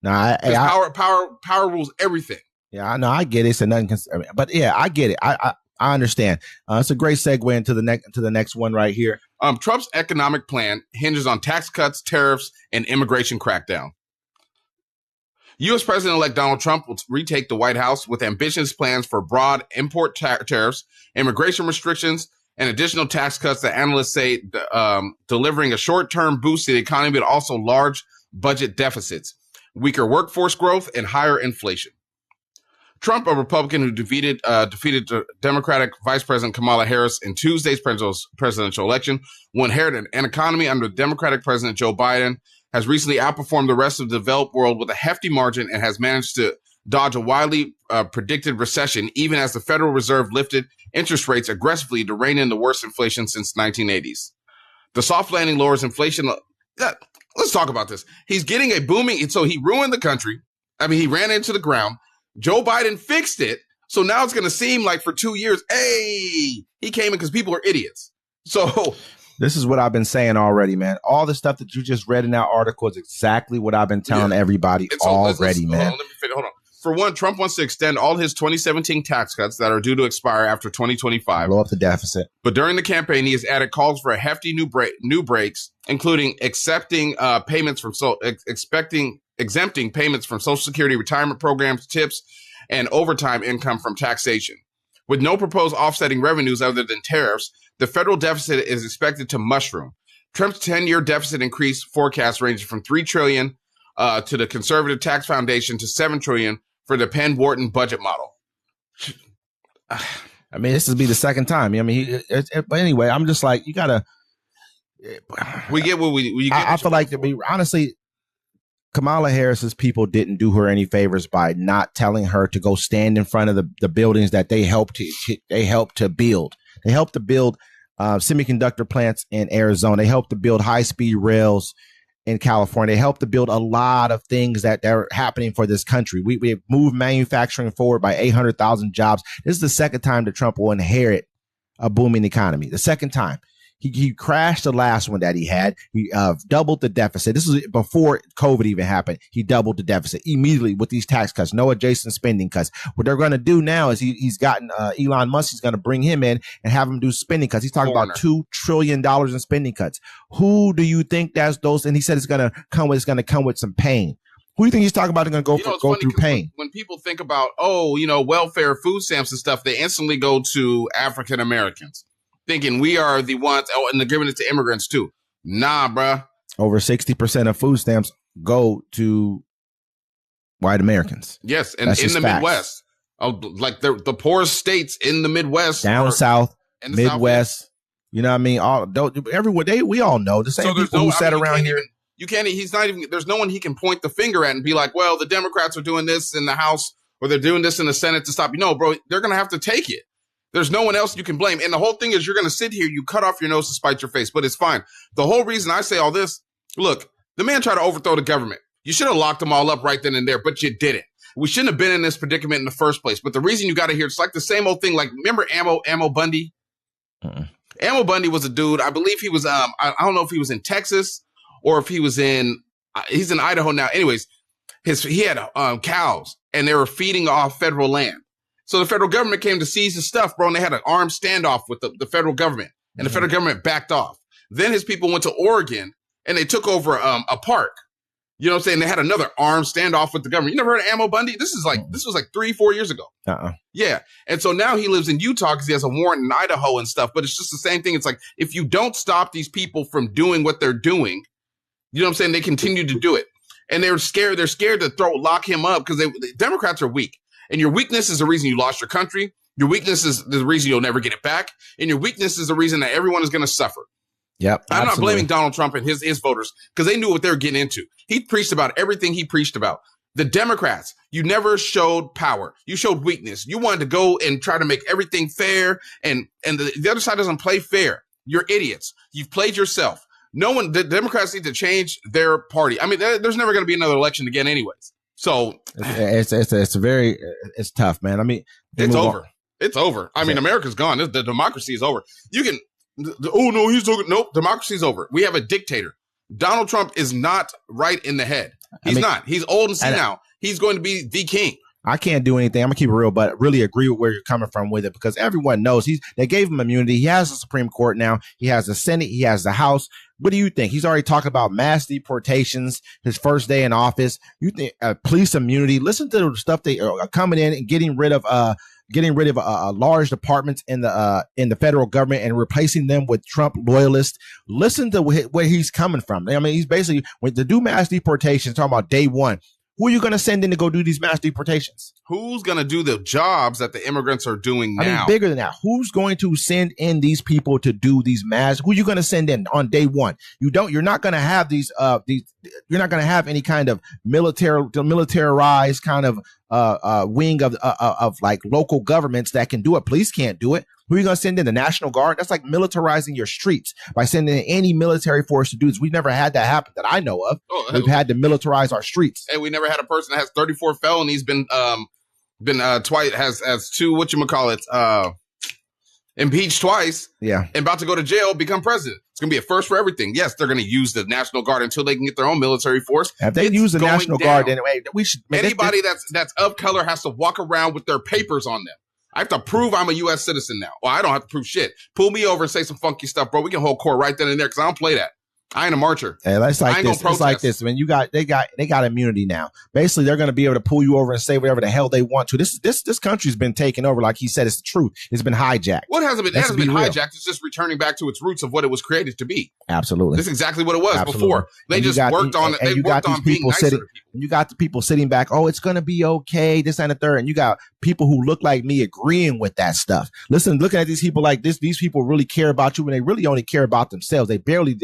No, power rules everything. Yeah, I know. I get it. So nothing but yeah, I get it. I understand. It's a great segue into the next one right here. Trump's economic plan hinges on tax cuts, tariffs, and immigration crackdown. U.S. President-elect Donald Trump will retake the White House with ambitious plans for broad import tariffs, immigration restrictions, and additional tax cuts that analysts say delivering a short-term boost to the economy, but also large budget deficits, weaker workforce growth, and higher inflation. Trump, a Republican who defeated Democratic Vice President Kamala Harris in Tuesday's presidential election, will inherit an economy under Democratic President Joe Biden, has recently outperformed the rest of the developed world with a hefty margin and has managed to dodge a widely predicted recession, even as the Federal Reserve lifted interest rates aggressively to rein in the worst inflation since 1980s. The soft landing lowers inflation. Let's talk about this. He's getting a booming. So he ruined the country. I mean, he ran into the ground. Joe Biden fixed it. So now it's going to seem like for 2 years, hey, he came in because people are idiots. So this is what I've been saying already, man. All the stuff that you just read in that article is exactly what I've been telling everybody already, man. Hold on. For one, Trump wants to extend all his 2017 tax cuts that are due to expire after 2025. Blow up the deficit. But during the campaign, he has added calls for a hefty new breaks, including exempting payments from Social Security retirement programs, tips, and overtime income from taxation. With no proposed offsetting revenues other than tariffs, the federal deficit is expected to mushroom. Trump's 10-year deficit increase forecast ranges from $3 trillion to the Conservative Tax Foundation to $7 trillion for the Penn-Wharton budget model. I mean, this will be the second time. I mean, but anyway, I'm just like, you gotta. We get what we get. I feel like, to be honestly, Kamala Harris's people didn't do her any favors by not telling her to go stand in front of the buildings that they helped to build. They helped to build semiconductor plants in Arizona. They helped to build high-speed rails in California. They helped to build a lot of things that are happening for this country. We have moved manufacturing forward by 800,000 jobs. This is the second time that Trump will inherit a booming economy. The second time. He crashed the last one that he had. He doubled the deficit. This was before COVID even happened. He doubled the deficit immediately with these tax cuts, no adjacent spending cuts. What they're going to do now is he's gotten Elon Musk. He's going to bring him in and have him do spending cuts. He's talking about $2 trillion in spending cuts. Who do you think that's those? And he said it's going to come with some pain. Who do you think he's talking about? They're going to go through pain. When people think about, welfare, food stamps and stuff, they instantly go to African Americans, thinking we are the ones, and they're giving it to immigrants too. Nah, bruh. Over 60% of food stamps go to white Americans. Yes, and in the Midwest. Like the poorest states in the Midwest. Down south, Midwest. South. You know what I mean? Everyone, we all know. The same people who sat around here. There's no one he can point the finger at and be like, well, the Democrats are doing this in the House or they're doing this in the Senate to stop you. No, bro, they're going to have to take it. There's no one else you can blame. And the whole thing is you're going to sit here, you cut off your nose to spite your face, but it's fine. The whole reason I say all this, look, the man tried to overthrow the government. You should have locked them all up right then and there, but you didn't. We shouldn't have been in this predicament in the first place. But the reason you got to hear, it's like the same old thing. Like, remember Ammo Bundy? Ammo Bundy was a dude. I believe he was, I don't know if he was in Texas or if he was he's in Idaho now. Anyways, he had cows and they were feeding off federal land. So the federal government came to seize his stuff, bro, and they had an armed standoff with the federal government, and the federal government backed off. Then his people went to Oregon, and they took over a park. You know what I'm saying? They had another armed standoff with the government. You never heard of Ammo Bundy? This was like 3-4 years ago. Yeah, and so now he lives in Utah because he has a warrant in Idaho and stuff, but it's just the same thing. It's like, if you don't stop these people from doing what they're doing, you know what I'm saying? They continue to do it. And they're scared. They're scared to lock him up because the Democrats are weak. And your weakness is the reason you lost your country. Your weakness is the reason you'll never get it back. And your weakness is the reason that everyone is going to suffer. Yep. I'm not blaming Donald Trump and his voters because they knew what they were getting into. He preached about everything he preached about. The Democrats, you never showed power. You showed weakness. You wanted to go and try to make everything fair. And the other side doesn't play fair. You're idiots. You've played yourself. The Democrats need to change their party. I mean, there's never going to be another election again anyways. So it's tough, man. I mean, it's over. It's over. I mean, America's gone. The democracy is over. Nope. Democracy's over. We have a dictator. Donald Trump is not right in the head. He's not. He's old and senile. He's going to be the king. I can't do anything. I'm gonna keep it real, but really agree with where you're coming from with it, because everyone knows they gave him immunity. He has the Supreme Court now. He has the Senate. He has the House. What do you think? He's already talking about mass deportations. His first day in office. You think police immunity? Listen to the stuff they are coming in and getting rid of large departments in the federal government and replacing them with Trump loyalists. Listen to where he's coming from. I mean, he's basically to do mass deportations. Talking about day one. Who are you going to send in to go do these mass deportations? Who's going to do the jobs that the immigrants are doing now? I mean, bigger than that. Who's going to send in these people to do these mass? Who are you going to send in on day one? You're not going to have you're not going to have any kind of militarized kind of wing of like local governments that can do it. Police can't do it. Who are you going to send in? The National Guard? That's like militarizing your streets by sending in any military force to do this. We've never had that happen that I know of. We've had to militarize our streets. Hey, we never had a person that has 34 felonies, been twice, has two, impeached twice. Yeah. And about to go to jail, become president. It's going to be a first for everything. Yes, they're going to use the National Guard until they can get their own military force. If they use the National Guard, anyway, we should. Anybody that's of color has to walk around with their papers on them. I have to prove I'm a U.S. citizen now. Well, I don't have to prove shit. Pull me over and say some funky stuff, bro. We can hold court right then and there because I don't play that. I ain't a marcher. Hey, it's like this. It's like this. When they got immunity now. Basically, they're going to be able to pull you over and say whatever the hell they want to. This country's been taken over. Like he said, it's the truth. It's been hijacked. What hasn't been? It hasn't been hijacked. It's just returning back to its roots of what it was created to be. Absolutely. This is exactly what it was before. They just worked on it. They worked on being nicer to people. You got the people sitting back. Oh, it's going to be okay. This and the third. And you got people who look like me agreeing with that stuff. Listen, looking at these people like this, these people really care about you when they really only care about themselves. They barely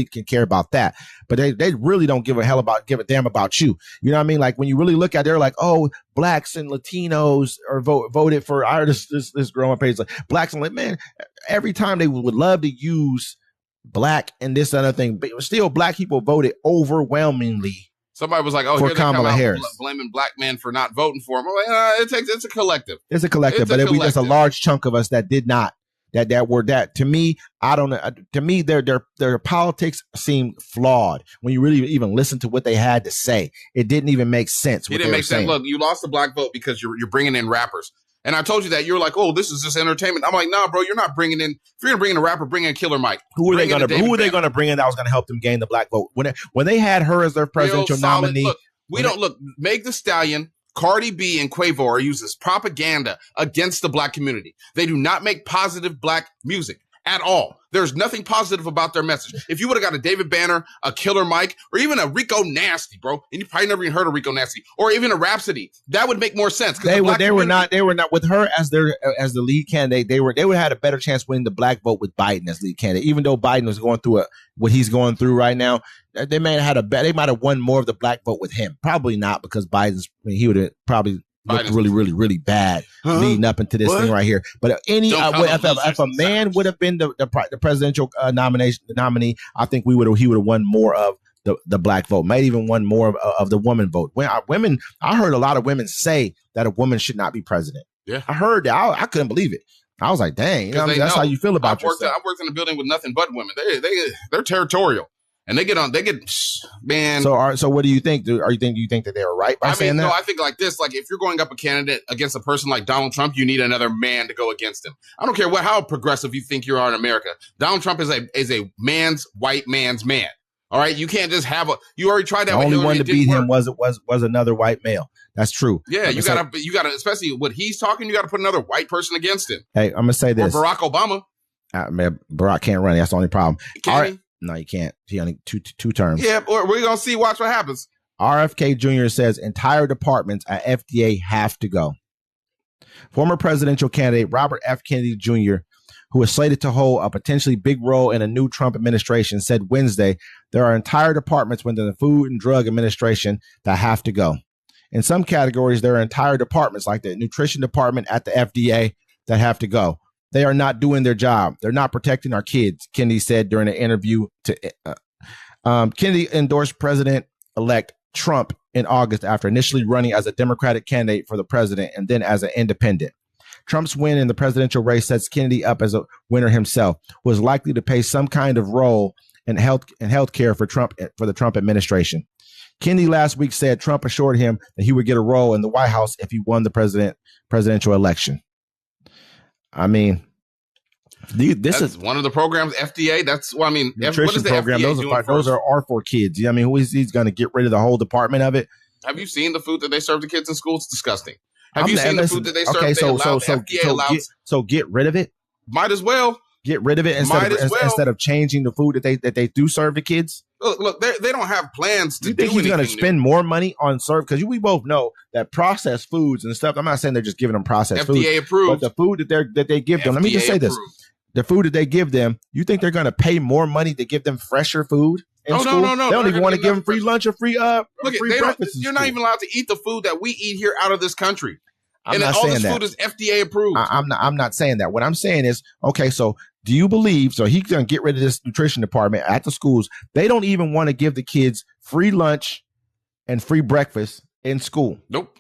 can care about that. But they really don't give a damn about you. You know what I mean? Like when you really look at it, they're like, oh, blacks and Latinos are voted for. I heard this girl on my page like blacks and man, every time they would love to use black and this other thing, but still black people voted overwhelmingly. Somebody was like, "Oh, for here they Kamala come Harris. out blaming black men for not voting for him." I'm like, it's a collective. It's a collective, but there's a large chunk of us that did not. That were that to me, I don't know. To me, their politics seemed flawed when you really even listen to what they had to say. It didn't even make sense. It didn't make sense. Look, you lost the black vote because you're bringing in rappers. And I told you that you're like, oh, this is just entertainment. I'm like, nah, bro, you're not bringing in. If you're gonna bring in a rapper, bring in Killer Mike. Who are they gonna bring in that was gonna help them gain the black vote? When they had her as their presidential nominee, look. Meg Thee Stallion, Cardi B, and Quavo are used as propaganda against the black community. They do not make positive black music at all. There's nothing positive about their message. If you would have got a David Banner, a Killer Mike, or even a Rico Nasty, bro, and you probably never even heard of Rico Nasty, or even a Rhapsody, that would make more sense. They were not with her as the lead candidate. They would have had a better chance winning the black vote with Biden as lead candidate. Even though Biden was going through what he's going through right now, they might have won more of the black vote with him. Probably not because he would have probably looked really, really, really bad leading up into this thing right here. But if a man would have been the presidential nominee, I think he would have won more of the black vote. Might even won more of the woman vote. I heard a lot of women say that a woman should not be president. Yeah, I heard that. I couldn't believe it. I was like, dang, that's how you feel about yourself. I've worked in a building with nothing but women. They're territorial. And they get man. So what do you think? Do you think that they were right by saying that? No, I think like this. Like if you're going up a candidate against a person like Donald Trump, you need another man to go against him. I don't care how progressive you think you are in America. Donald Trump is a white man's man. All right, you can't just have you already tried that. The only one to beat him was another white male. That's true. Yeah, you gotta, especially what he's talking. You got to put another white person against him. Hey, I'm gonna say this: or Barack Obama. Man, Barack can't run. That's the only problem. All right. No, you can't. He only two terms. Yeah, or we're gonna see. Watch what happens. RFK Jr. says entire departments at FDA have to go. Former presidential candidate Robert F. Kennedy Jr., who is slated to hold a potentially big role in a new Trump administration, said Wednesday there are entire departments within the Food and Drug Administration that have to go. In some categories, there are entire departments like the nutrition department at the FDA that have to go. They are not doing their job. They're not protecting our kids, Kennedy said during an interview. Kennedy endorsed President-elect Trump in August after initially running as a Democratic candidate for the president and then as an independent. Trump's win in the presidential race sets Kennedy up as a winner himself, who is likely to play some kind of role in health care for the Trump administration. Kennedy last week said Trump assured him that he would get a role in the White House if he won the presidential election. I mean, this is one of the programs, FDA. That's what I mean. Nutrition what is the program. FDA Those are for kids. I mean, he's going to get rid of the whole department of it. Have you seen the food that they serve the kids in school? It's disgusting. Have you seen the food that they serve? Okay, so get rid of it. Might as well get rid of it instead of changing the food that they do serve the kids. Look, they don't have plans to. You think he's going to spend more money on serve? Because we both know that processed foods and stuff. I'm not saying they're just giving them processed food, FDA approved, but the food that they give them. Let me just say this: the food that they give them, you think they're going to pay more money to give them fresher food? No. They don't even want to give them free lunch or free breakfast. You're not even allowed to eat the food that we eat here out of this country. I'm not saying that. All this food is FDA approved. I'm not saying that. What I'm saying is, okay, so do you believe, so he's going to get rid of this nutrition department at the schools. They don't even want to give the kids free lunch and free breakfast in school. Nope.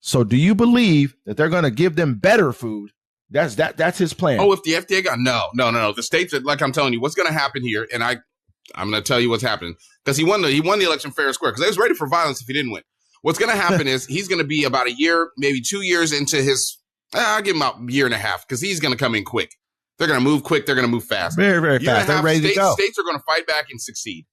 So do you believe that they're going to give them better food? That's his plan. Oh, if the FDA got, no. The states, like I'm telling you, what's going to happen here, and I'm going to tell you what's happening, because he won the election fair and square, because they was ready for violence if he didn't win. What's going to happen is he's going to be about a year, maybe 2 years into his, I'll give him about a year and a half, because he's going to come in quick. They're going to move quick. They're going to move fast. Very, very fast. They're ready to go. States are going to fight back and succeed.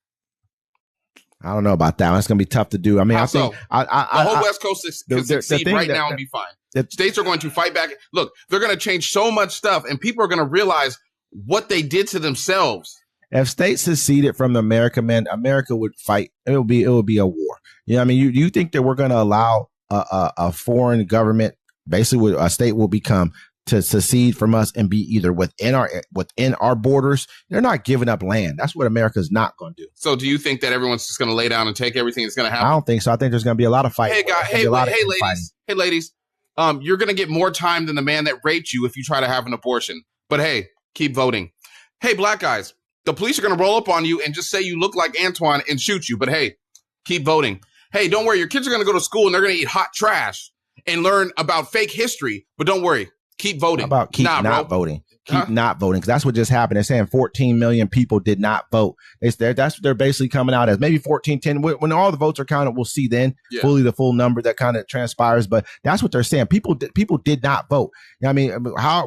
I don't know about that. It's going to be tough to do. I mean, I think the whole West Coast can succeed right now and be fine. States are going to fight back. Look, they're going to change so much stuff, and people are going to realize what they did to themselves. If states seceded from America, man, America would fight. It would be a war. You know what I mean? You think that we're going to allow a foreign government, basically a state will become, to secede from us and be either within our borders? They're not giving up land. That's what America's not going to do. So do you think that everyone's just going to lay down and take everything that's going to happen? I don't think so. I think there's going to be a lot of fighting. Hey, ladies. You're going to get more time than the man that raped you if you try to have an abortion. But hey, keep voting. Hey, black guys, the police are going to roll up on you and just say you look like Antoine and shoot you. But hey, keep voting. Hey, don't worry. Your kids are going to go to school and they're going to eat hot trash and learn about fake history. But don't worry. Keep voting. How about not voting? Keep not voting, because that's what just happened. They're saying 14 million people did not vote. That's what they're basically coming out as. Maybe 14, 10. When all the votes are counted, we'll see then fully the full number that kind of transpires. But that's what they're saying. People did not vote. I mean,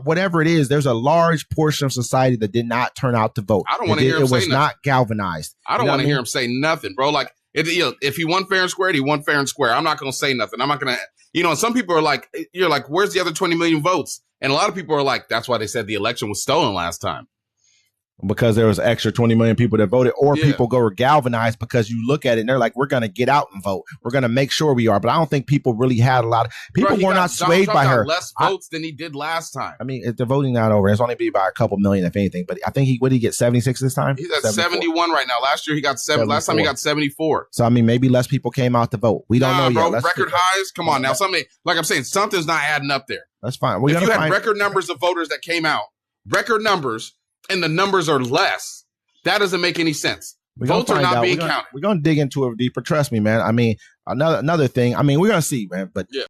whatever it is, there's a large portion of society that did not turn out to vote. I don't want to hear him say nothing. It was not galvanized. I don't want to hear him say nothing, bro. Like, if he won fair and square, he won fair and square. I'm not going to say nothing. I'm not going to, and some people are like, you're like, where's the other 20 million votes? And a lot of people are like, that's why they said the election was stolen last time. Because there was extra 20 million people that voted, or people were galvanized because you look at it and they're like, we're going to get out and vote. We're going to make sure we are. But I don't think people really had a lot of people were not swayed by her. Less votes than he did last time. I mean, if the voting not over, it's only be by a couple million, if anything. But I think what did he get, 76 this time? He's at 71 right now. Last year he got 7. Last time he got 74. So I mean, maybe less people came out to vote. We don't know yet. Record highs. Come on now. Something like I'm saying, something's not adding up there. That's fine. If you had record numbers of voters that came out, record numbers, and the numbers are less, that doesn't make any sense. Votes are not being counted. We're going to dig into it deeper. Trust me, man. I mean, another thing. I mean, we're going to see, man. But